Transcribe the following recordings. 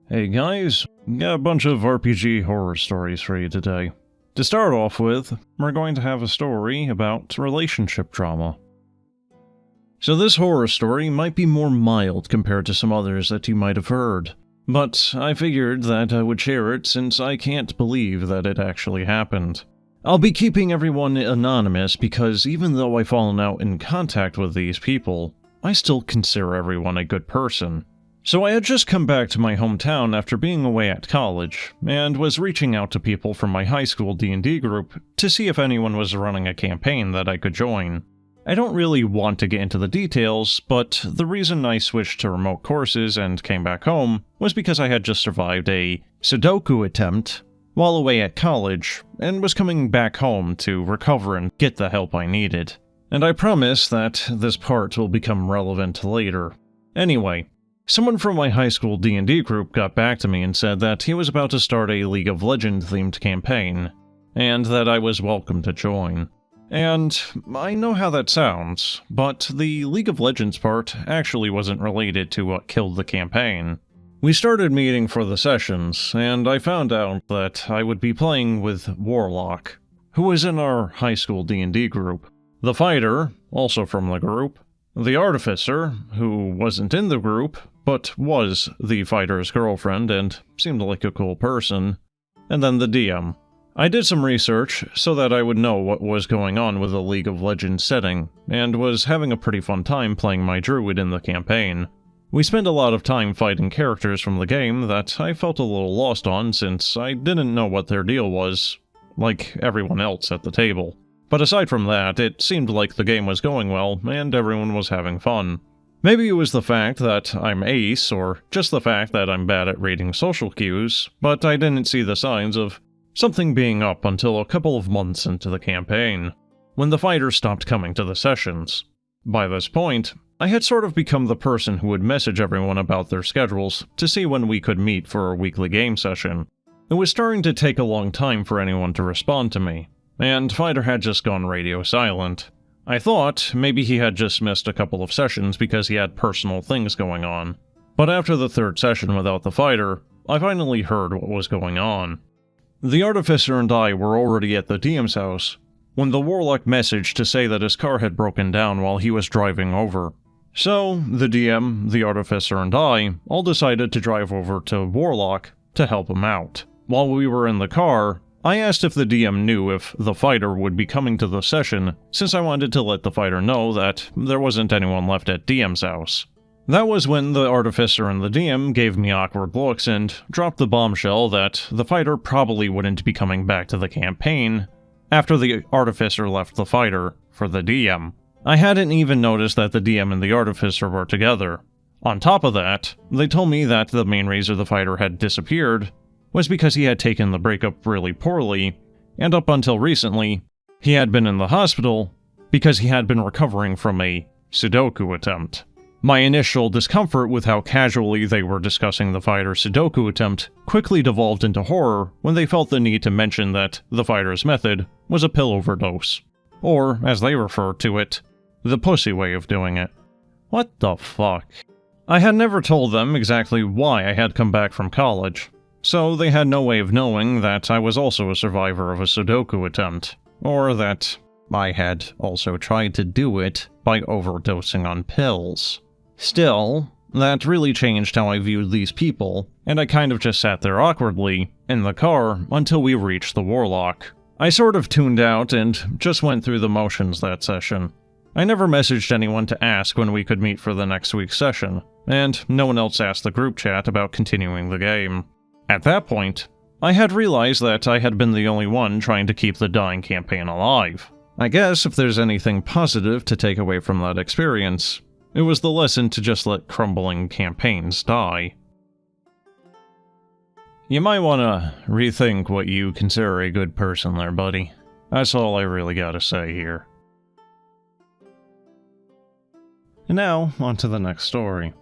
Hey guys, got a bunch of RPG horror stories for you today. To start off with, we're going to have a story about relationship drama. So this horror story might be more mild compared to some others that you might have heard, but I figured that I would share it since I can't believe that it actually happened. I'll be keeping everyone anonymous because even though I've fallen out in contact with these people, I still consider everyone a good person. So I had just come back to my hometown after being away at college, and was reaching out to people from my high school D&D group to see if anyone was running a campaign that I could join. I don't really want to get into the details, but the reason I switched to remote courses and came back home was because I had just survived a Sudoku attempt while away at college, and was coming back home to recover and get the help I needed. And I promise that this part will become relevant later. Anyway, someone from my high school D&D group got back to me and said that he was about to start a League of Legends themed campaign, and that I was welcome to join. And I know how that sounds, but the League of Legends part actually wasn't related to what killed the campaign. We started meeting for the sessions, and I found out that I would be playing with Warlock, who was in our high school D&D group, the Fighter, also from the group, the Artificer, who wasn't in the group, but was the Fighter's girlfriend and seemed like a cool person, and then the DM. I did some research so that I would know what was going on with the League of Legends setting, and was having a pretty fun time playing my druid in the campaign. We spent a lot of time fighting characters from the game that I felt a little lost on since I didn't know what their deal was, like everyone else at the table. But aside from that, it seemed like the game was going well, and everyone was having fun. Maybe it was the fact that I'm ace, or just the fact that I'm bad at reading social cues, but I didn't see the signs of something being up until a couple of months into the campaign, when the Fighter stopped coming to the sessions. By this point, I had sort of become the person who would message everyone about their schedules to see when we could meet for a weekly game session. It was starting to take a long time for anyone to respond to me, and Fighter had just gone radio silent. I thought maybe he had just missed a couple of sessions because he had personal things going on. But after the third session without the Fighter, I finally heard what was going on. The Artificer and I were already at the DM's house when the Warlock messaged to say that his car had broken down while he was driving over. So, the DM, the Artificer, and I all decided to drive over to Warlock to help him out. While we were in the car, I asked if the DM knew if the Fighter would be coming to the session, since I wanted to let the Fighter know that there wasn't anyone left at DM's house. That was when the Artificer and the DM gave me awkward looks and dropped the bombshell that the Fighter probably wouldn't be coming back to the campaign after the Artificer left the Fighter for the DM. I hadn't even noticed that the DM and the Artificer were together. On top of that, they told me that the main reason the Fighter had disappeared was because he had taken the breakup really poorly, and up until recently, he had been in the hospital because he had been recovering from a Sudoku attempt. My initial discomfort with how casually they were discussing the Fighter's Sudoku attempt quickly devolved into horror when they felt the need to mention that the Fighter's method was a pill overdose. Or, as they referred to it, the pussy way of doing it. What the fuck? I had never told them exactly why I had come back from college, so they had no way of knowing that I was also a survivor of a Sudoku attempt, or that I had also tried to do it by overdosing on pills. Still, that really changed how I viewed these people, and I kind of just sat there awkwardly in the car until we reached the Warlock. I sort of tuned out and just went through the motions that session. I never messaged anyone to ask when we could meet for the next week's session, and no one else asked the group chat about continuing the game. At that point, I had realized that I had been the only one trying to keep the dying campaign alive. I guess if there's anything positive to take away from that experience, it was the lesson to just let crumbling campaigns die. You might want to rethink what you consider a good person there, buddy. That's all I really gotta say here. And now, on to the next story.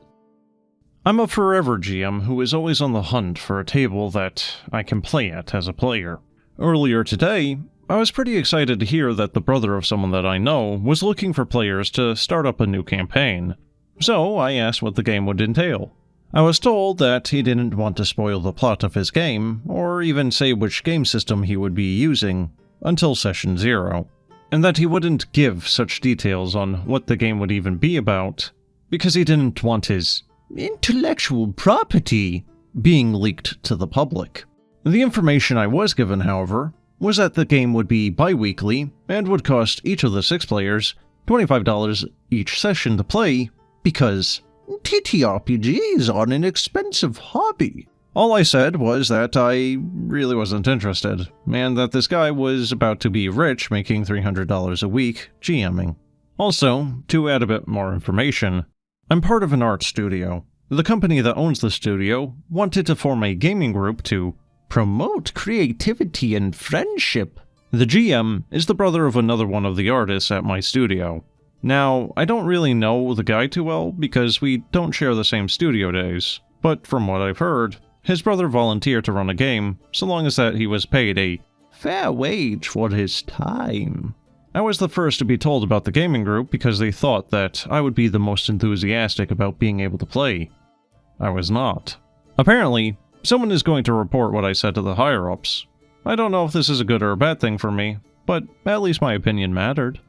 I'm a forever GM who is always on the hunt for a table that I can play at as a player. Earlier today, I was pretty excited to hear that the brother of someone that I know was looking for players to start up a new campaign. So I asked what the game would entail. I was told that he didn't want to spoil the plot of his game, or even say which game system he would be using, until Session 0, and that he wouldn't give such details on what the game would even be about, because he didn't want his intellectual property being leaked to the public. The information I was given, however, was that the game would be bi-weekly and would cost each of the 6 players $25 each session to play, because TTRPGs are an expensive hobby. All I said was that I really wasn't interested, and that this guy was about to be rich making $300 a week GMing. Also, to add a bit more information, I'm part of an art studio. The company that owns the studio wanted to form a gaming group to promote creativity and friendship. The GM is the brother of another one of the artists at my studio. Now, I don't really know the guy too well because we don't share the same studio days, but from what I've heard, his brother volunteered to run a game so long as that he was paid a fair wage for his time. I was the first to be told about the gaming group because they thought that I would be the most enthusiastic about being able to play. I was not. Apparently, someone is going to report what I said to the higher-ups. I don't know if this is a good or a bad thing for me, but at least my opinion mattered.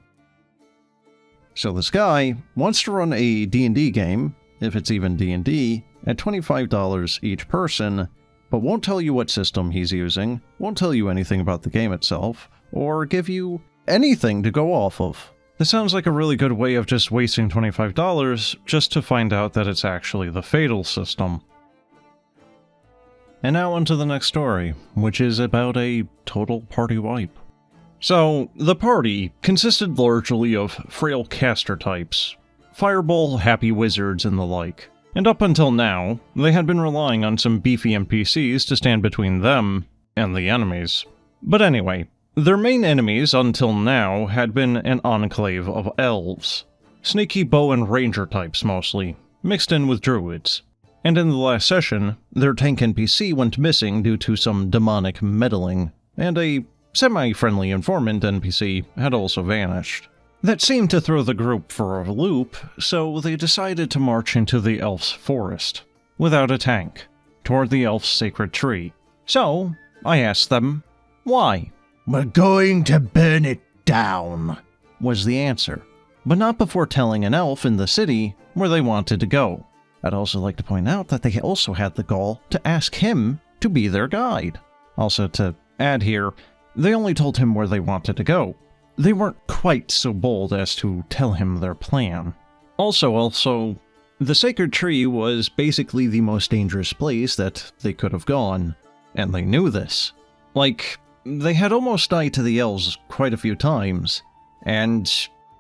So this guy wants to run a D&D game, if it's even D&D, at $25 each person, but won't tell you what system he's using, won't tell you anything about the game itself, or give you anything to go off of. This sounds like a really good way of just wasting $25 just to find out that it's actually the Fatal system. And now on to the next story, which is about a total party wipe. So, the party consisted largely of frail caster types, fireball, happy wizards, and the like. And up until now, they had been relying on some beefy NPCs to stand between them and the enemies. But anyway, their main enemies until now had been an enclave of elves. Sneaky bow and ranger types mostly, mixed in with druids. And in the last session, their tank NPC went missing due to some demonic meddling, and a semi-friendly informant NPC had also vanished. That seemed to throw the group for a loop, so they decided to march into the elf's forest, without a tank, toward the elf's sacred tree. So, I asked them, why? "We're going to burn it down," was the answer, but not before telling an elf in the city where they wanted to go. I'd also like to point out that they also had the gall to ask him to be their guide. Also, to add here, they only told him where they wanted to go. They weren't quite so bold as to tell him their plan. Also, the sacred tree was basically the most dangerous place that they could have gone, and they knew this. Like, they had almost died to the elves quite a few times, and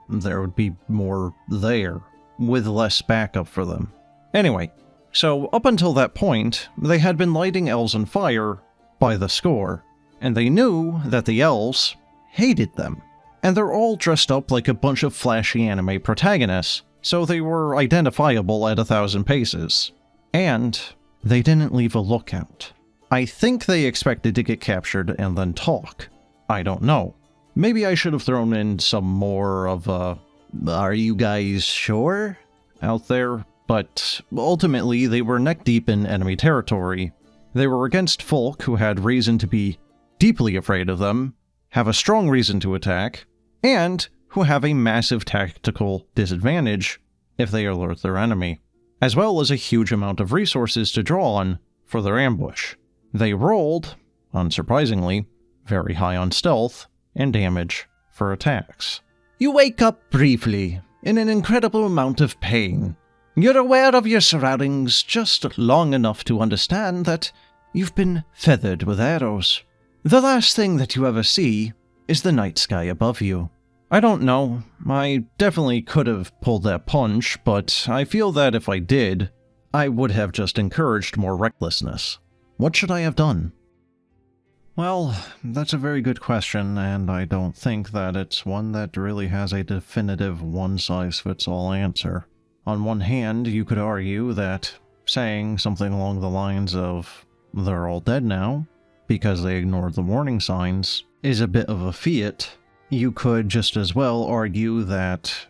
there would be more there, with less backup for them. Anyway, so up until that point, they had been lighting elves on fire by the score, and they knew that the elves hated them. And they're all dressed up like a bunch of flashy anime protagonists, so they were identifiable at 1,000 paces. And they didn't leave a lookout. I think they expected to get captured and then talk. I don't know. Maybe I should have thrown in some more of a "are you guys sure?" out there, but ultimately they were neck-deep in enemy territory. They were against folk who had reason to be deeply afraid of them, have a strong reason to attack, and who have a massive tactical disadvantage if they alert their enemy, as well as a huge amount of resources to draw on for their ambush. They rolled, unsurprisingly, very high on stealth and damage for attacks. You wake up briefly, in an incredible amount of pain. You're aware of your surroundings just long enough to understand that you've been feathered with arrows. The last thing that you ever see is the night sky above you. I don't know, I definitely could have pulled that punch, but I feel that if I did, I would have just encouraged more recklessness. What should I have done? Well, that's a very good question, and I don't think that it's one that really has a definitive one-size-fits-all answer. On one hand, you could argue that saying something along the lines of, "they're all dead now," because they ignored the warning signs, is a bit of a fiat. You could just as well argue that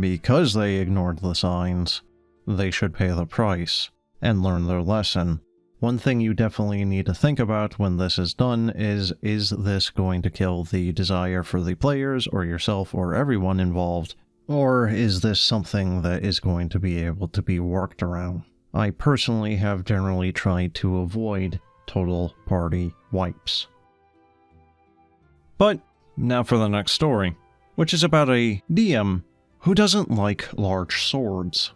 because they ignored the signs, they should pay the price. and learn their lesson. One thing you definitely need to think about when this is done is this going to kill the desire for the players or yourself or everyone involved, or is this something that is going to be able to be worked around? I personally have generally tried to avoid total party wipes. But now for the next story, which is about a DM who doesn't like large swords.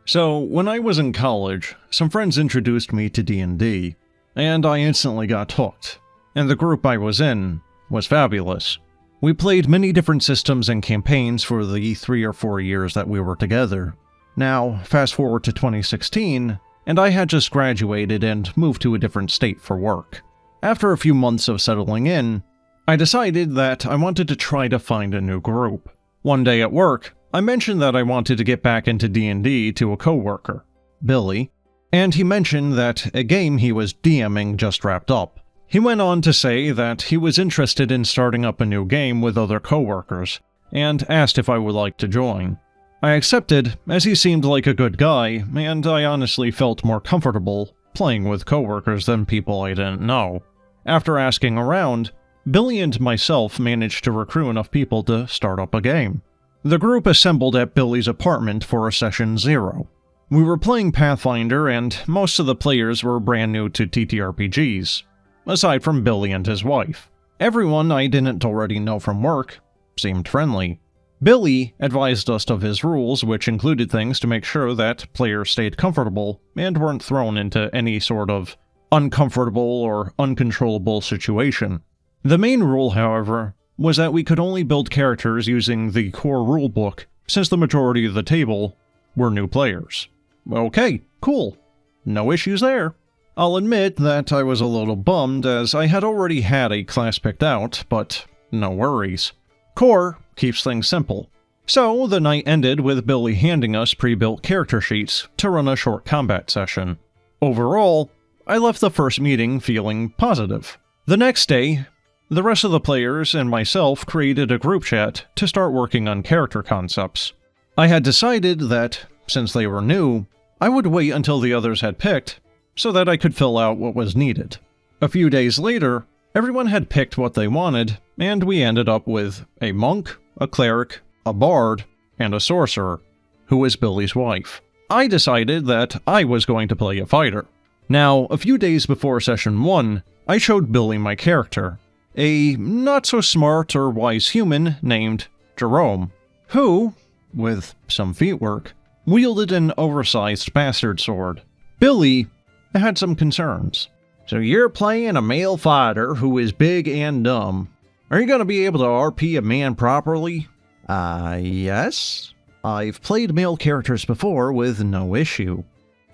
So, when I was in college, some friends introduced me to D&D, and I instantly got hooked, and the group I was in was fabulous. We played many different systems and campaigns for the 3 or 4 years that we were together. Now, fast forward to 2016, and I had just graduated and moved to a different state for work. After a few months of settling in, I decided that I wanted to try to find a new group. One day at work, I mentioned that I wanted to get back into D&D to a coworker, Billy, and he mentioned that a game he was DMing just wrapped up. He went on to say that he was interested in starting up a new game with other coworkers, and asked if I would like to join. I accepted, as he seemed like a good guy, and I honestly felt more comfortable playing with coworkers than people I didn't know. After asking around, Billy and myself managed to recruit enough people to start up a game. The group assembled at Billy's apartment for a session 0. We were playing Pathfinder, and most of the players were brand new to TTRPGs, aside from Billy and his wife. Everyone I didn't already know from work seemed friendly. Billy advised us of his rules, which included things to make sure that players stayed comfortable and weren't thrown into any sort of uncomfortable or uncontrollable situation. The main rule, however, was that we could only build characters using the core rulebook, since the majority of the table were new players. Okay, cool. No issues there. I'll admit that I was a little bummed, as I had already had a class picked out, but no worries. Core keeps things simple. So, the night ended with Billy handing us pre-built character sheets to run a short combat session. Overall, I left the first meeting feeling positive. The next day, the rest of the players and myself created a group chat to start working on character concepts. I had decided that, since they were new, I would wait until the others had picked, so that I could fill out what was needed. A few days later, everyone had picked what they wanted, and we ended up with a monk, a cleric, a bard, and a sorcerer, who was Billy's wife. I decided that I was going to play a fighter. Now, a few days before session 1, I showed Billy my character, a not-so-smart or wise human named Jerome, who, with some feet work, wielded an oversized bastard sword. Billy had some concerns. So you're playing a male fighter who is big and dumb. Are you going to be able to RP a man properly? Yes. I've played male characters before with no issue.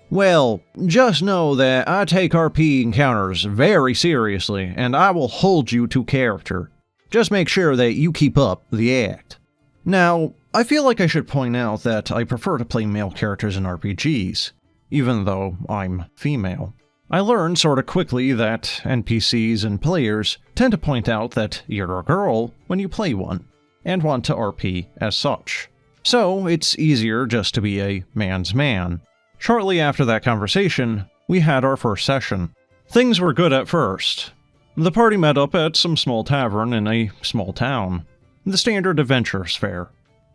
Well, just know that I take RP encounters very seriously, and I will hold you to character. Just make sure that you keep up the act. Now, I feel like I should point out that I prefer to play male characters in RPGs, even though I'm female. I learned sorta quickly that NPCs and players tend to point out that you're a girl when you play one, and want to RP as such. So, it's easier just to be a man's man. Shortly after that conversation, we had our first session. Things were good at first. The party met up at some small tavern in a small town. The standard adventurers fare.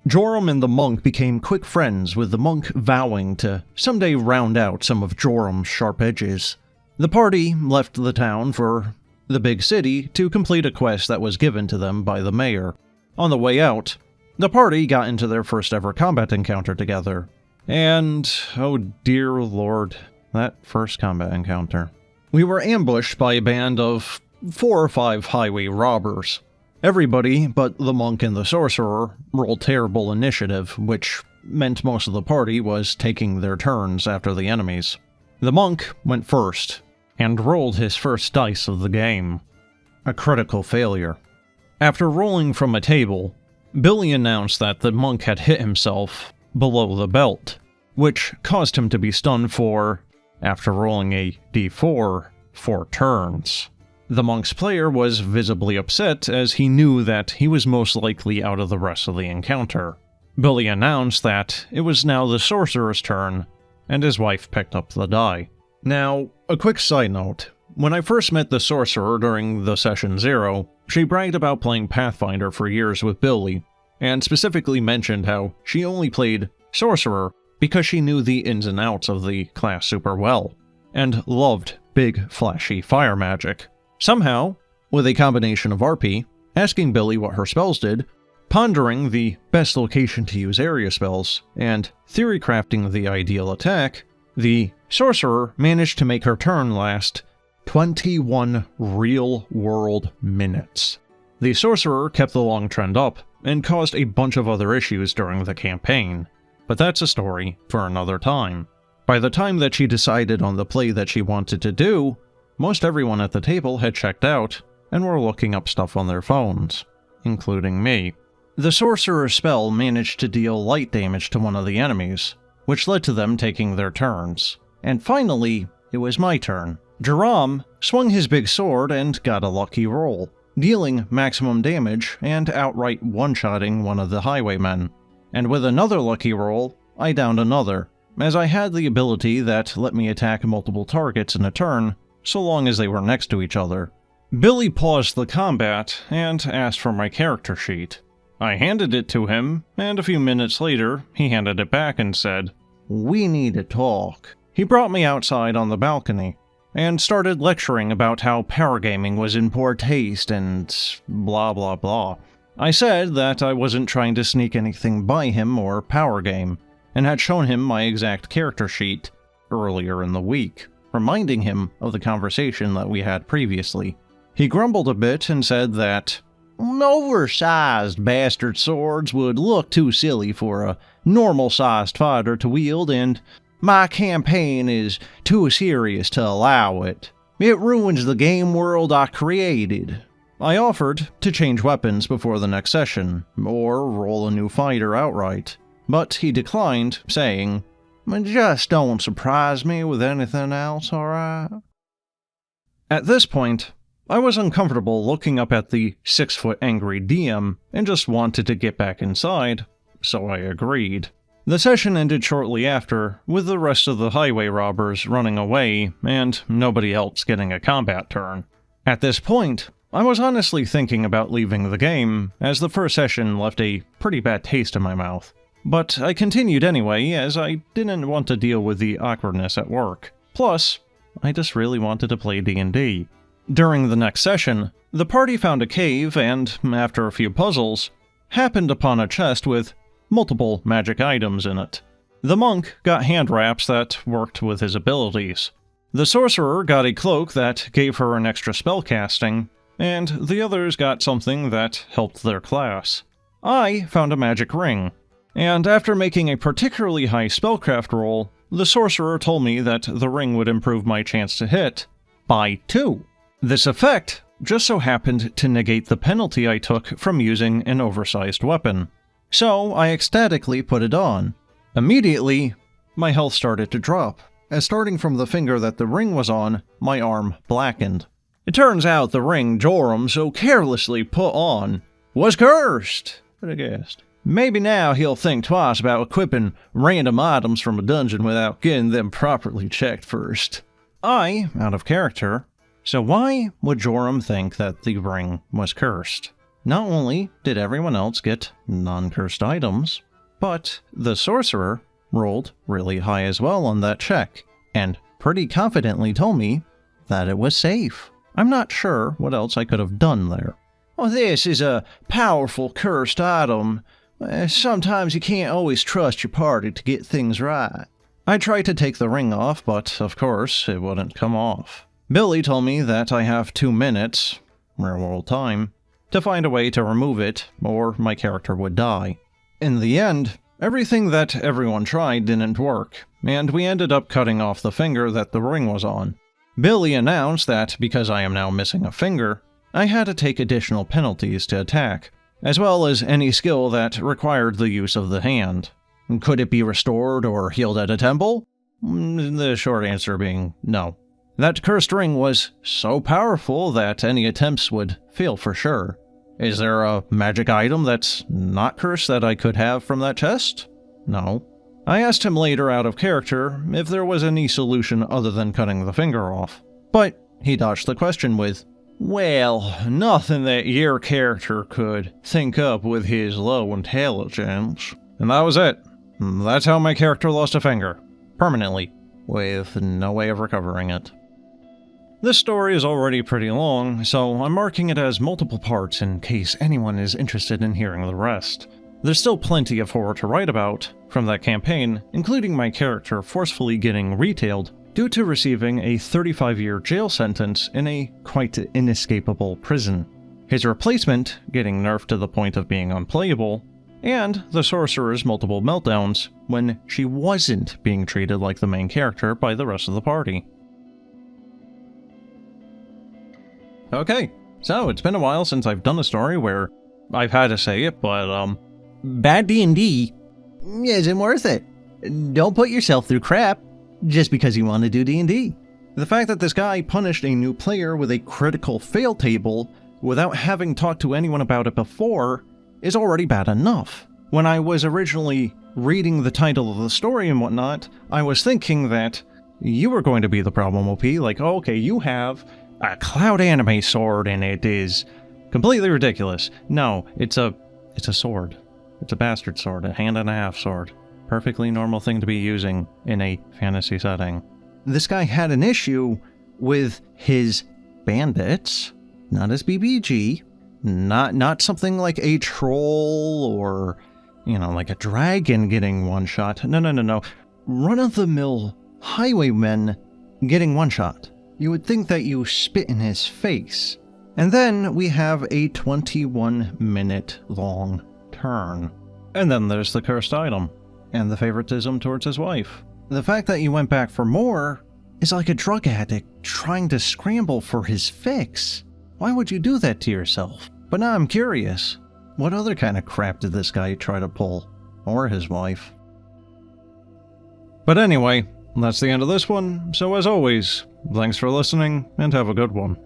Joram and the monk became quick friends, with the monk vowing to someday round out some of Joram's sharp edges. The party left the town for the big city to complete a quest that was given to them by the mayor. On the way out, the party got into their first ever combat encounter together. And, oh dear lord, that first combat encounter. We were ambushed by a band of 4 or 5 highway robbers. Everybody but the monk and the sorcerer rolled terrible initiative, which meant most of the party was taking their turns after the enemies. The monk went first, and rolled his first dice of the game. A critical failure. After rolling from a table, Billy announced that the monk had hit himself below the belt, which caused him to be stunned for, after rolling a d4, 4 turns. The monk's player was visibly upset, as he knew that he was most likely out of the rest of the encounter. Billy announced that it was now the sorcerer's turn, and his wife picked up the die. Now, a quick side note. When I first met the sorcerer during the Session 0, she bragged about playing Pathfinder for years with Billy, and specifically mentioned how she only played sorcerer because she knew the ins and outs of the class super well, and loved big, flashy fire magic. Somehow, with a combination of RP, asking Billy what her spells did, pondering the best location to use area spells, and theory crafting the ideal attack, the sorcerer managed to make her turn last 21 real-world minutes. The sorcerer kept the long trend up, and caused a bunch of other issues during the campaign, but that's a story for another time. By the time that she decided on the play that she wanted to do, most everyone at the table had checked out, and were looking up stuff on their phones, including me. The sorcerer's spell managed to deal light damage to one of the enemies, which led to them taking their turns. And finally, it was my turn. Jerome swung his big sword and got a lucky roll, dealing maximum damage and outright one-shotting one of the highwaymen. And with another lucky roll, I downed another, as I had the ability that let me attack multiple targets in a turn, so long as they were next to each other. Billy paused the combat and asked for my character sheet. I handed it to him, and a few minutes later, he handed it back and said, "We need to talk." He brought me outside on the balcony, and started lecturing about how power gaming was in poor taste and blah blah blah. I said that I wasn't trying to sneak anything by him or power game, and had shown him my exact character sheet earlier in the week, reminding him of the conversation that we had previously. He grumbled a bit and said that oversized bastard swords would look too silly for a normal-sized fighter to wield, and my campaign is too serious to allow it. It ruins the game world I created. I offered to change weapons before the next session, or roll a new fighter outright, but he declined, saying, "Just don't surprise me with anything else, alright?" At this point, I was uncomfortable looking up at the 6-foot angry DM and just wanted to get back inside, so I agreed. The session ended shortly after, with the rest of the highway robbers running away and nobody else getting a combat turn. At this point, I was honestly thinking about leaving the game, as the first session left a pretty bad taste in my mouth. But I continued anyway, as I didn't want to deal with the awkwardness at work. Plus, I just really wanted to play D&D. During the next session, the party found a cave and, after a few puzzles, happened upon a chest with multiple magic items in it. The monk got hand wraps that worked with his abilities. The sorcerer got a cloak that gave her an extra spell casting, and the others got something that helped their class. I found a magic ring, and after making a particularly high spellcraft roll, the sorcerer told me that the ring would improve my chance to hit by 2. This effect just so happened to negate the penalty I took from using an oversized weapon. So I ecstatically put it on. Immediately, my health started to drop, as starting from the finger that the ring was on, my arm blackened. It turns out the ring Joram so carelessly put on was cursed. What a guest. Maybe now he'll think twice about equipping random items from a dungeon without getting them properly checked first. I, out of character, so why would Joram think that the ring was cursed? Not only did everyone else get non-cursed items, but the sorcerer rolled really high as well on that check, and pretty confidently told me that it was safe. I'm not sure what else I could have done there. "Well, this is a powerful cursed item. Sometimes you can't always trust your party to get things right." I tried to take the ring off, but of course it wouldn't come off. Billy told me that I have 2 minutes, real-world time, to find a way to remove it, or my character would die. In the end, everything that everyone tried didn't work, and we ended up cutting off the finger that the ring was on. Billy announced that because I am now missing a finger, I had to take additional penalties to attack, as well as any skill that required the use of the hand. Could it be restored or healed at a temple? The short answer being no. That cursed ring was so powerful that any attempts would fail for sure. Is there a magic item that's not cursed that I could have from that chest? No. I asked him later out of character if there was any solution other than cutting the finger off, but he dodged the question with, "Well, nothing that your character could think up with his low intelligence." And that was it. That's how my character lost a finger. Permanently. With no way of recovering it. This story is already pretty long, so I'm marking it as multiple parts in case anyone is interested in hearing the rest. There's still plenty of horror to write about from that campaign, including my character forcefully getting retailed due to receiving a 35-year jail sentence in a quite inescapable prison, his replacement getting nerfed to the point of being unplayable, and the sorcerer's multiple meltdowns when she wasn't being treated like the main character by the rest of the party. Okay, so it's been a while since I've done a story where I've had to say it, but bad D&D isn't worth it. Don't put yourself through crap just because you want to do D&D. The fact that this guy punished a new player with a critical fail table without having talked to anyone about it before is already bad enough. When I was originally reading the title of the story and whatnot, I was thinking that you were going to be the problem, OP. Like, oh, okay, you have a cloud anime sword and it is completely ridiculous. No, it's a sword. It's a bastard sword, a hand-and-a-half sword. Perfectly normal thing to be using in a fantasy setting. This guy had an issue with his bandits, not his BBG, not something like a troll or, like a dragon getting one-shot. No. Run-of-the-mill highwaymen getting one-shot. You would think that you spit in his face. And then we have a 21-minute long turn. And then there's the cursed item, and the favoritism towards his wife. The fact that you went back for more is like a drug addict trying to scramble for his fix. Why would you do that to yourself? But now I'm curious, what other kind of crap did this guy try to pull? Or his wife? But anyway, that's the end of this one, so as always, thanks for listening, and have a good one.